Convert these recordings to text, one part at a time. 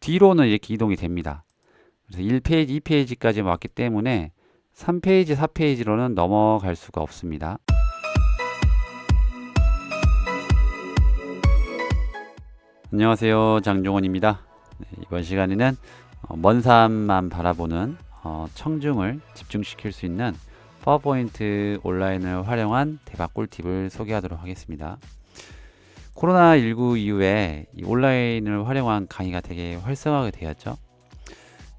뒤로는 이렇게 이동이 됩니다. 그래서 1페이지, 2페이지까지 왔기 때문에 3페이지, 4페이지로는 넘어갈 수가 없습니다. 안녕하세요, 장종원입니다. 이번 시간에는 먼 산만 바라보는 청중을 집중시킬 수 있는 파워포인트 온라인을 활용한 대박 꿀팁을 소개하도록 하겠습니다. 코로나19 이후에 이 온라인을 활용한 강의가 되게 활성화가 되었죠.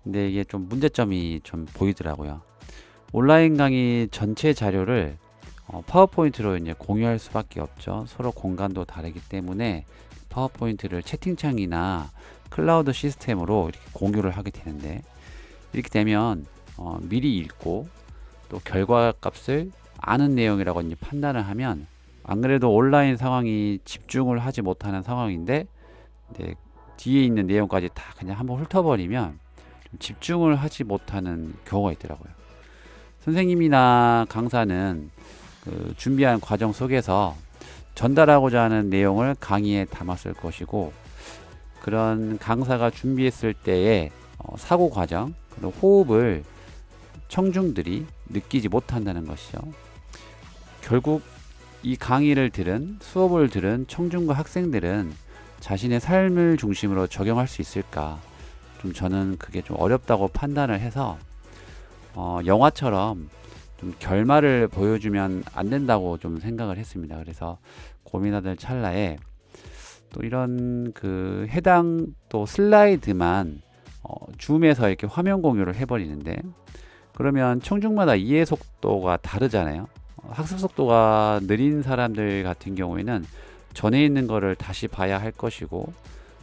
근데 이게 좀 문제점이 좀 보이더라고요. 온라인 강의 전체 자료를 파워포인트로 이제 공유할 수밖에 없죠. 서로 공간도 다르기 때문에 파워포인트를 채팅창이나 클라우드 시스템으로 이렇게 공유를 하게 되는데, 이렇게 되면 미리 읽고 또 결과값을 아는 내용이라고 이제 판단을 하면, 안 그래도 온라인 상황이 집중을 하지 못하는 상황인데 뒤에 있는 내용까지 다 그냥 한번 훑어버리면 좀 집중을 하지 못하는 경우가 있더라고요. 선생님이나 강사는 그 준비한 과정 속에서 전달하고자 하는 내용을 강의에 담았을 것이고, 그런 강사가 준비했을 때의 사고 과정, 그리고 호흡을 청중들이 느끼지 못한다는 것이죠. 결국 이 강의를 들은, 수업을 들은 청중과 학생들은 자신의 삶을 중심으로 적용할 수 있을까? 좀 저는 그게 좀 어렵다고 판단을 해서 영화처럼 좀 결말을 보여주면 안 된다고 좀 생각을 했습니다. 그래서 고민하던 찰나에 또 이런 그 해당 또 슬라이드만 줌에서 이렇게 화면 공유를 해버리는데, 그러면 청중마다 이해 속도가 다르잖아요. 학습 속도가 느린 사람들 같은 경우에는 전에 있는 거를 다시 봐야 할 것이고,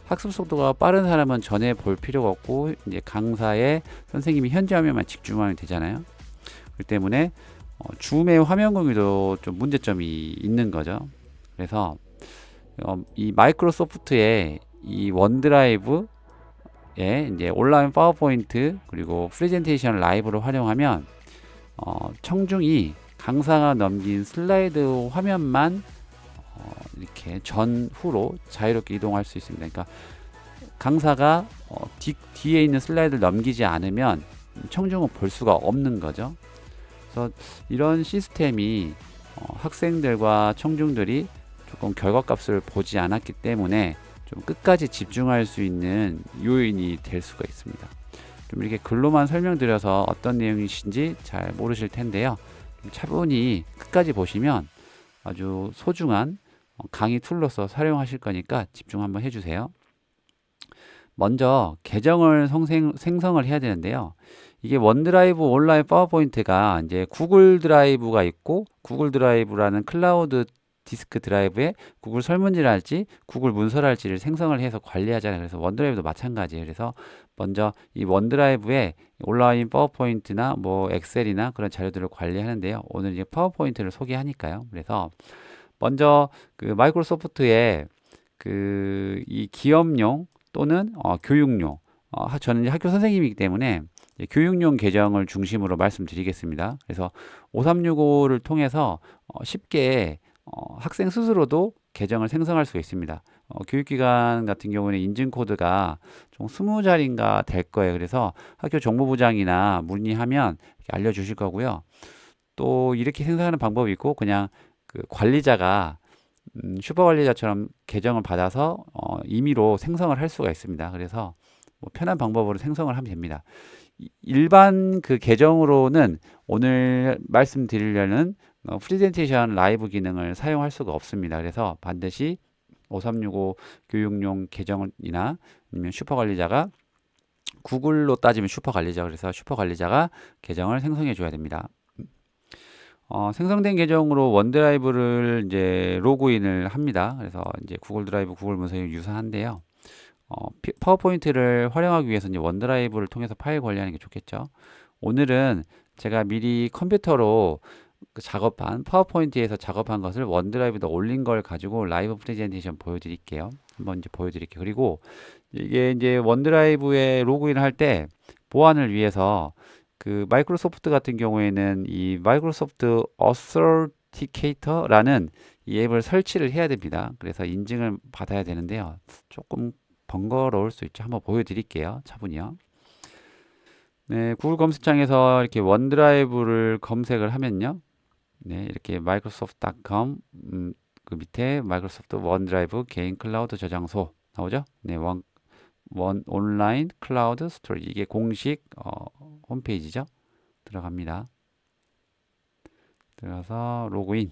학습 속도가 빠른 사람은 전에 볼 필요가 없고 이제 강사의 선생님이 현재 화면만 집중하면 되잖아요. 그렇기 때문에 줌의 화면 공유도 좀 문제점이 있는 거죠. 그래서 이 마이크로소프트의 이 원드라이브에 이제 온라인 파워포인트 그리고 프레젠테이션 라이브를 활용하면 청중이 강사가 넘긴 슬라이드 화면만 이렇게 전후로 자유롭게 이동할 수 있습니다. 그러니까 강사가 뒤에 있는 슬라이드를 넘기지 않으면 청중은 볼 수가 없는 거죠. 그래서 이런 시스템이 학생들과 청중들이 조금 결과값을 보지 않았기 때문에 좀 끝까지 집중할 수 있는 요인이 될 수가 있습니다. 좀 이렇게 글로만 설명드려서 어떤 내용이신지 잘 모르실 텐데요. 차분히 끝까지 보시면 아주 소중한 강의 툴로서 사용하실 거니까 집중 한번 해주세요. 먼저 계정을 생성을 해야 되는데요. 이게 원드라이브 온라인 파워포인트가 이제 구글 드라이브가 있고, 구글 드라이브라는 클라우드 디스크 드라이브에 구글 설문지를 할지 구글 문서를 할지를 생성을 해서 관리하잖아요. 그래서 원드라이브도 마찬가지예요. 그래서 먼저 이 원드라이브에 온라인 파워포인트나 뭐 엑셀이나 그런 자료들을 관리하는데요. 오늘 이제 파워포인트를 소개하니까요. 그래서 먼저 그 마이크로소프트의 그 이 기업용 또는 교육용, 저는 이제 학교 선생님이기 때문에 교육용 계정을 중심으로 말씀드리겠습니다. 그래서 5365를 통해서 쉽게 학생 스스로도 계정을 생성할 수가 있습니다. 교육기관 같은 경우는 인증 코드가 총 20자리인가 될 거예요. 그래서 학교 정보부장이나 문의하면 알려주실 거고요. 또 이렇게 생성하는 방법이 있고, 그냥 그 관리자가 슈퍼관리자처럼 계정을 받아서 임의로 생성을 할 수가 있습니다. 그래서 뭐 편한 방법으로 생성을 하면 됩니다. 일반 그 계정으로는 오늘 말씀드리려는 프레젠테이션 라이브 기능을 사용할 수가 없습니다. 그래서 반드시 5365 교육용 계정이나 아니면 슈퍼관리자가, 구글로 따지면 슈퍼관리자, 그래서 슈퍼관리자가 계정을 생성해 줘야 됩니다. 생성된 계정으로 원드라이브를 이제 로그인을 합니다. 그래서 이제 구글 드라이브, 구글 문서에 유사한데요. 파워포인트를 활용하기 위해서 이제 원드라이브를 통해서 파일 관리하는 게 좋겠죠. 오늘은 제가 미리 컴퓨터로 작업한, 파워포인트에서 작업한 것을 원드라이브에 올린 걸 가지고 라이브 프레젠테이션 보여드릴게요. 한번 이제 보여드릴게요. 그리고 이게 이제 원드라이브에 로그인 할 때 보안을 위해서 그 마이크로소프트 같은 경우에는 이 마이크로소프트 어서티케이터라는 이 앱을 설치를 해야 됩니다. 그래서 인증을 받아야 되는데요. 조금 번거로울 수 있죠. 한번 보여드릴게요. 차분히요. 네, 구글 검색창에서 이렇게 원드라이브를 검색을 하면요. 네, 이렇게 microsoft.com 그 밑에 마이크로소프트 원드라이브 개인 클라우드 저장소 나오죠? 네, 원 온라인 클라우드 스토리지 이게 공식 홈페이지죠. 들어갑니다. 들어가서 로그인.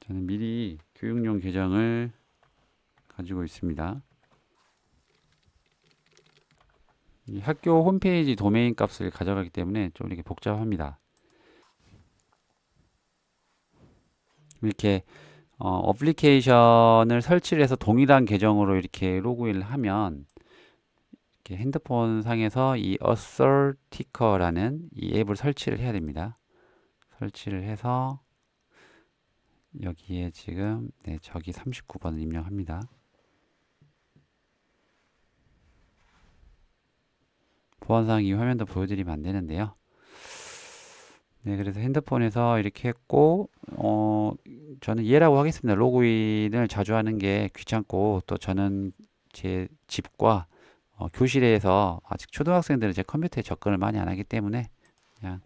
저는 미리 교육용 계정을 가지고 있습니다. 이 학교 홈페이지 도메인 값을 가져가기 때문에 좀 이렇게 복잡합니다. 이렇게 어플리케이션을 설치를 해서 동일한 계정으로 이렇게 로그인을 하면 이렇게 핸드폰 상에서 이 어설티커라는 이 앱을 설치를 해야 됩니다. 설치를 해서 여기에 지금 네, 저기 39번을 입력합니다. 보안상 이 화면도 보여드리면 안 되는데요. 네, 그래서 핸드폰에서 이렇게 했고, 저는 이해라고 하겠습니다. 로그인을 자주 하는 게 귀찮고, 또 저는 제 집과 교실에서 아직 초등학생들은 제 컴퓨터에 접근을 많이 안 하기 때문에 그냥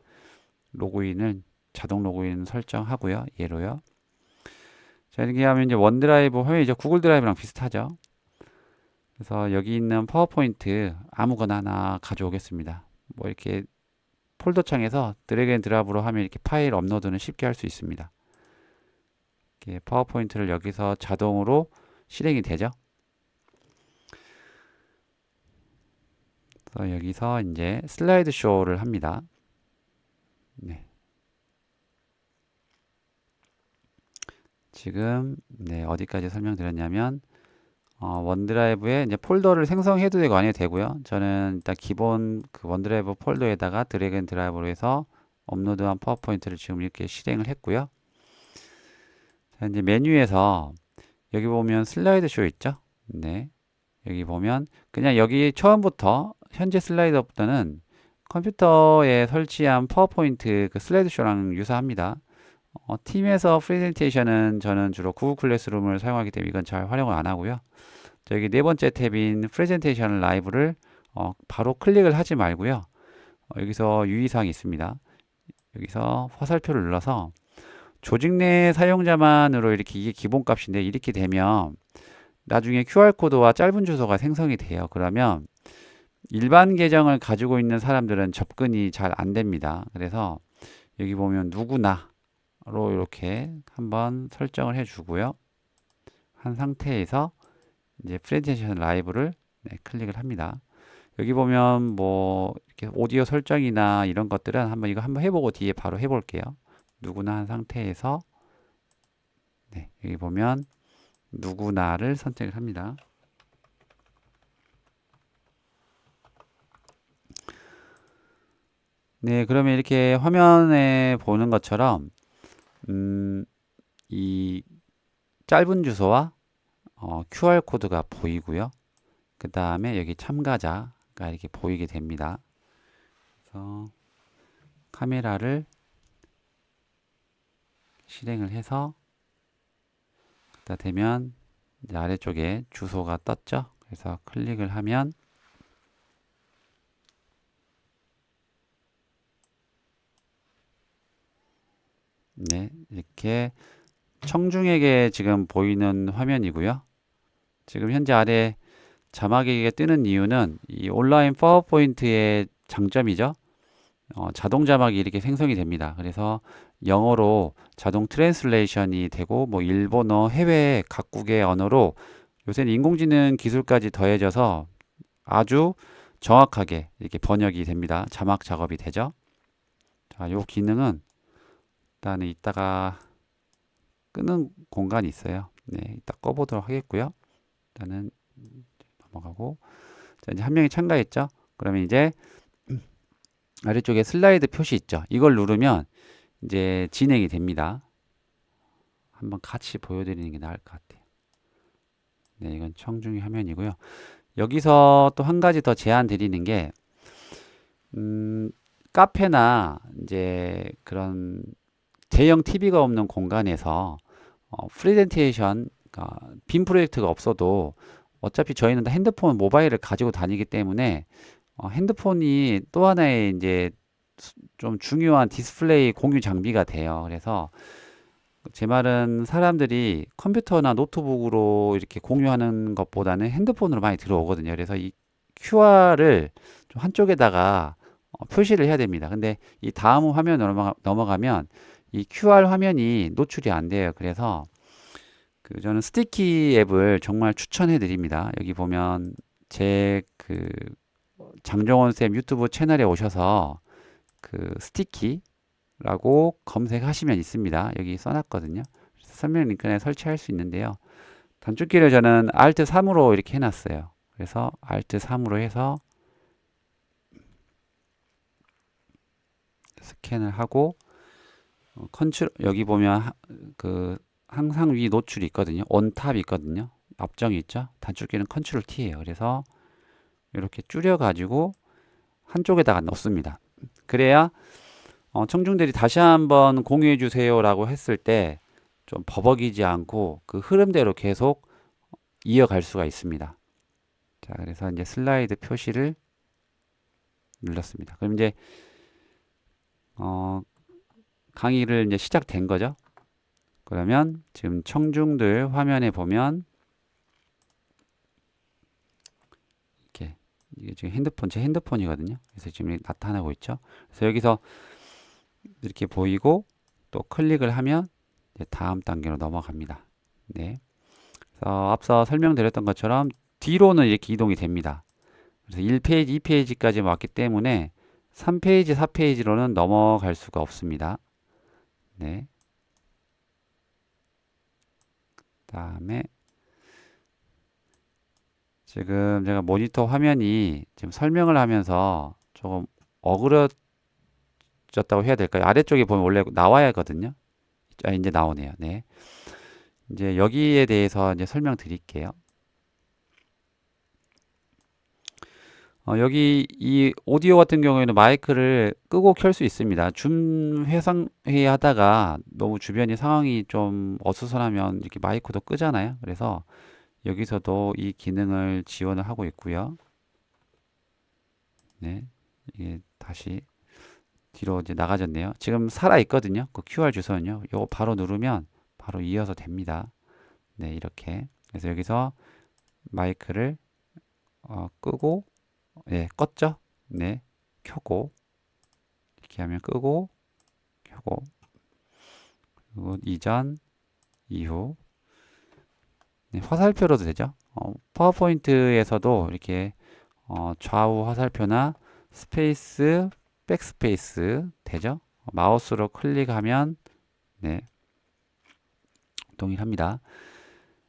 로그인을 자동 로그인 설정하고요. 얘로요. 자, 이렇게 하면 이제 원드라이브 화면이죠. 구글 드라이브랑 비슷하죠. 그래서 여기 있는 파워포인트 아무거나 하나 가져오겠습니다. 뭐 이렇게 폴더 창에서 드래그 앤 드랍으로 하면 이렇게 파일 업로드는 쉽게 할 수 있습니다. 이렇게 파워포인트를 여기서 자동으로 실행이 되죠. 그래서 여기서 이제 슬라이드 쇼를 합니다. 네. 지금 네, 어디까지 설명드렸냐면 원드라이브에 이제 폴더를 생성해도 되고 안 해도 되고요. 저는 일단 기본 그 원드라이브 폴더에다가 드래그 앤 드랍으로 해서 업로드한 파워포인트를 지금 이렇게 실행을 했고요. 자, 이제 메뉴에서 여기 보면 슬라이드 쇼 있죠? 네. 여기 보면 그냥 여기 처음부터 현재 슬라이드부터는 컴퓨터에 설치한 파워포인트 그 슬라이드 쇼랑 유사합니다. 팀에서 프레젠테이션은 저는 주로 구글 클래스룸을 사용하기 때문에 이건 잘 활용을 안 하고요. 여기 네 번째 탭인 프레젠테이션 라이브를 바로 클릭을 하지 말고요. 여기서 유의사항이 있습니다. 여기서 화살표를 눌러서 조직 내 사용자만으로 이렇게 이게 기본값인데 이렇게 되면 나중에 QR코드와 짧은 주소가 생성이 돼요. 그러면 일반 계정을 가지고 있는 사람들은 접근이 잘 안 됩니다. 그래서 여기 보면 누구나로 이렇게 한번 설정을 해 주고요. 한 상태에서 이제 프레젠테이션 라이브를 클릭을 합니다. 여기 보면 뭐 이렇게 오디오 설정이나 이런 것들은 이거 한번 해보고 뒤에 바로 해볼게요. 누구나 한 상태에서 여기 보면 누구나를 선택을 합니다. 네, 그러면 이렇게 화면에 보는 것처럼 이 짧은 주소와 QR코드가 보이고요. 그 다음에 여기 참가자가 이렇게 보이게 됩니다. 그래서 카메라를 실행을 해서 다 되면 이제 아래쪽에 주소가 떴죠. 그래서 클릭을 하면 네, 이렇게 청중에게 지금 보이는 화면이고요. 지금 현재 아래 자막이 뜨는 이유는 이 온라인 파워포인트의 장점이죠. 자동 자막이 이렇게 생성이 됩니다. 그래서 영어로 자동 트랜슬레이션이 되고 뭐 일본어, 해외 각국의 언어로 요새는 인공지능 기술까지 더해져서 아주 정확하게 이렇게 번역이 됩니다. 자막 작업이 되죠. 자, 요 기능은 일단은 이따가 끄는 공간이 있어요. 네, 이따 꺼보도록 하겠고요. 일단은 넘어가고 자, 이제 한 명이 참가했죠. 그러면 이제 아래쪽에 슬라이드 표시 있죠. 이걸 누르면 이제 진행이 됩니다. 한번 같이 보여드리는 게 나을 것 같아요. 네, 이건 청중의 화면이고요. 여기서 또 한 가지 더 제안 드리는 게 카페나 이제 그런 대형 TV가 없는 공간에서 프레젠테이션 빔 프로젝트가 없어도 어차피 저희는 다 핸드폰 모바일을 가지고 다니기 때문에 핸드폰이 또 하나의 이제 좀 중요한 디스플레이 공유 장비가 돼요. 그래서 제 말은 사람들이 컴퓨터나 노트북으로 이렇게 공유하는 것보다는 핸드폰으로 많이 들어오거든요. 그래서 이 QR을 좀 한쪽에다가 표시를 해야 됩니다. 근데 이 다음 화면 넘어가면 이 QR 화면이 노출이 안 돼요. 그래서 저는 스티키 앱을 정말 추천해 드립니다. 여기 보면 제 장정원 쌤 유튜브 채널에 오셔서 스티키라고 검색하시면 있습니다. 여기 써놨거든요. 설명 링크에 설치할 수 있는데요. 단축키를 저는 Alt 3으로 이렇게 해놨어요. 그래서 Alt 3으로 해서 스캔을 하고 컨트롤 여기 보면 항상 위 노출이 있거든요. 온탑이 있거든요. 앞정이 있죠. 단축키는 컨트롤 T예요. 그래서 이렇게 줄여 가지고 한쪽에다가 넣습니다. 그래야 청중들이 다시 한번 공유해 주세요 라고 했을 때 좀 버벅이지 않고 그 흐름대로 계속 이어갈 수가 있습니다. 자, 그래서 이제 슬라이드 표시를 눌렀습니다. 그럼 이제 강의를 이제 시작된 거죠. 그러면 지금 청중들 화면에 보면 이렇게 이게 지금 제 핸드폰이거든요. 그래서 지금 나타나고 있죠. 그래서 여기서 이렇게 보이고 또 클릭을 하면 이제 다음 단계로 넘어갑니다. 네. 그래서 앞서 설명드렸던 것처럼 뒤로는 이렇게 이동이 됩니다. 그래서 1페이지, 2페이지까지 왔기 때문에 3페이지, 4페이지로는 넘어갈 수가 없습니다. 네. 다음에 지금 제가 모니터 화면이 지금 설명을 하면서 조금 어그러졌다고 해야 될까요? 아래쪽에 보면 원래 나와야 하거든요. 이제 나오네요. 네. 이제 여기에 대해서 이제 설명드릴게요. 여기 이 오디오 같은 경우에는 마이크를 끄고 켤 수 있습니다. 줌 회의 하다가 너무 주변이 상황이 좀 어수선하면 이렇게 마이크도 끄잖아요. 그래서 여기서도 이 기능을 지원을 하고 있고요. 네. 이게 다시 뒤로 이제 나가졌네요. 지금 살아 있거든요. 그 QR 주소는요. 요거 바로 누르면 바로 이어서 됩니다. 네, 이렇게. 그래서 여기서 마이크를 끄고 네, 껐죠? 네, 켜고 이렇게 하면 끄고 켜고 그리고 이전 이후 네, 화살표로도 되죠? 파워포인트에서도 이렇게 좌우 화살표나 스페이스, 백스페이스 되죠? 마우스로 클릭하면 네, 동일합니다.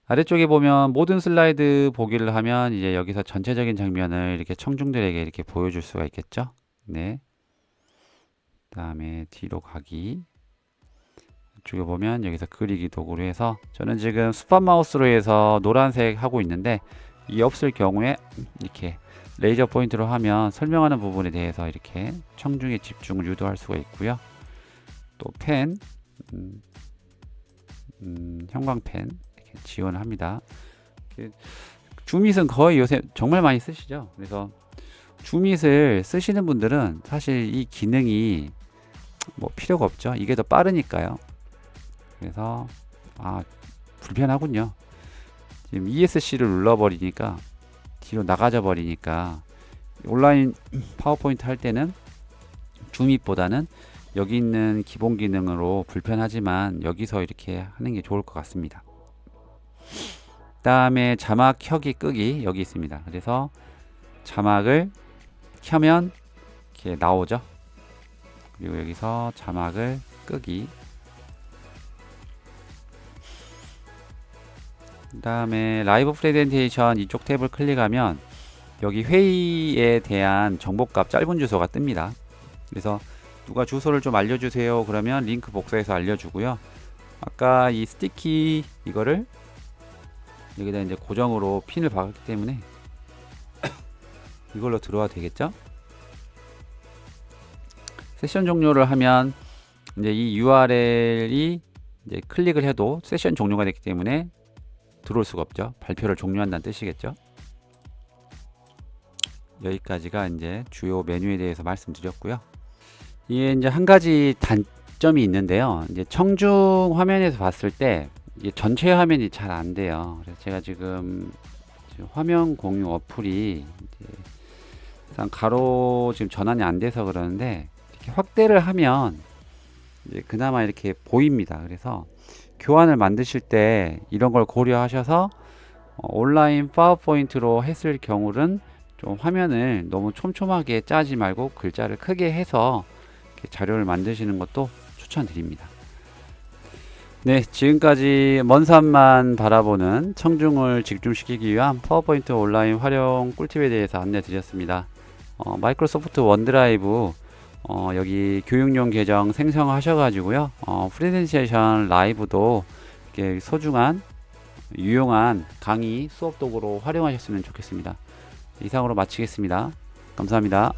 아래쪽에 보면 모든 슬라이드 보기를 하면 이제 여기서 전체적인 장면을 이렇게 청중들에게 이렇게 보여줄 수가 있겠죠. 네. 다음에 뒤로 가기. 이쪽에 보면 여기서 그리기 도구로 해서 저는 지금 스팟 마우스로 해서 노란색 하고 있는데 이 없을 경우에 이렇게 레이저 포인트로 하면 설명하는 부분에 대해서 이렇게 청중의 집중을 유도할 수가 있고요. 또 펜, 형광펜 지원을 합니다. 줌밋은 거의 요새 정말 많이 쓰시죠. 그래서 줌밋을 쓰시는 분들은 사실 이 기능이 뭐 필요가 없죠. 이게 더 빠르니까요. 그래서 불편하군요. 지금 ESC를 눌러버리니까 뒤로 나가져 버리니까 온라인 파워포인트 할 때는 줌밋보다는 여기 있는 기본 기능으로 불편하지만 여기서 이렇게 하는 게 좋을 것 같습니다. 다음에 자막 켜기 끄기 여기 있습니다. 그래서 자막을 켜면 이렇게 나오죠. 그리고 여기서 자막을 끄기. 그 다음에 라이브 프레젠테이션 이쪽 탭을 클릭하면 여기 회의에 대한 정보값 짧은 주소가 뜹니다. 그래서 누가 주소를 좀 알려주세요 그러면 링크 복사해서 알려주고요. 아까 이 스티키 이거를 여기다 이제 고정으로 핀을 박았기 때문에 이걸로 들어와도 되겠죠. 세션 종료를 하면 이제 이 URL이 이제 클릭을 해도 세션 종료가 됐기 때문에 들어올 수가 없죠. 발표를 종료한다는 뜻이겠죠. 여기까지가 이제 주요 메뉴에 대해서 말씀드렸고요. 이게 이제 한 가지 단점이 있는데요. 이제 청중 화면에서 봤을 때 이게 전체 화면이 잘 안 돼요. 그래서 제가 지금 화면 공유 어플이 이제 가로 지금 전환이 안 돼서 그러는데 이렇게 확대를 하면 이제 그나마 이렇게 보입니다. 그래서 교환을 만드실 때 이런 걸 고려하셔서 온라인 파워포인트로 했을 경우는 좀 화면을 너무 촘촘하게 짜지 말고 글자를 크게 해서 이렇게 자료를 만드시는 것도 추천드립니다. 네, 지금까지 먼 산만 바라보는 청중을 집중시키기 위한 파워포인트 온라인 활용 꿀팁에 대해서 안내 드렸습니다. 마이크로소프트 원드라이브 여기 교육용 계정 생성하셔가지고요. 프레젠테이션 라이브도 이렇게 소중한 유용한 강의 수업 도구로 활용하셨으면 좋겠습니다. 이상으로 마치겠습니다. 감사합니다.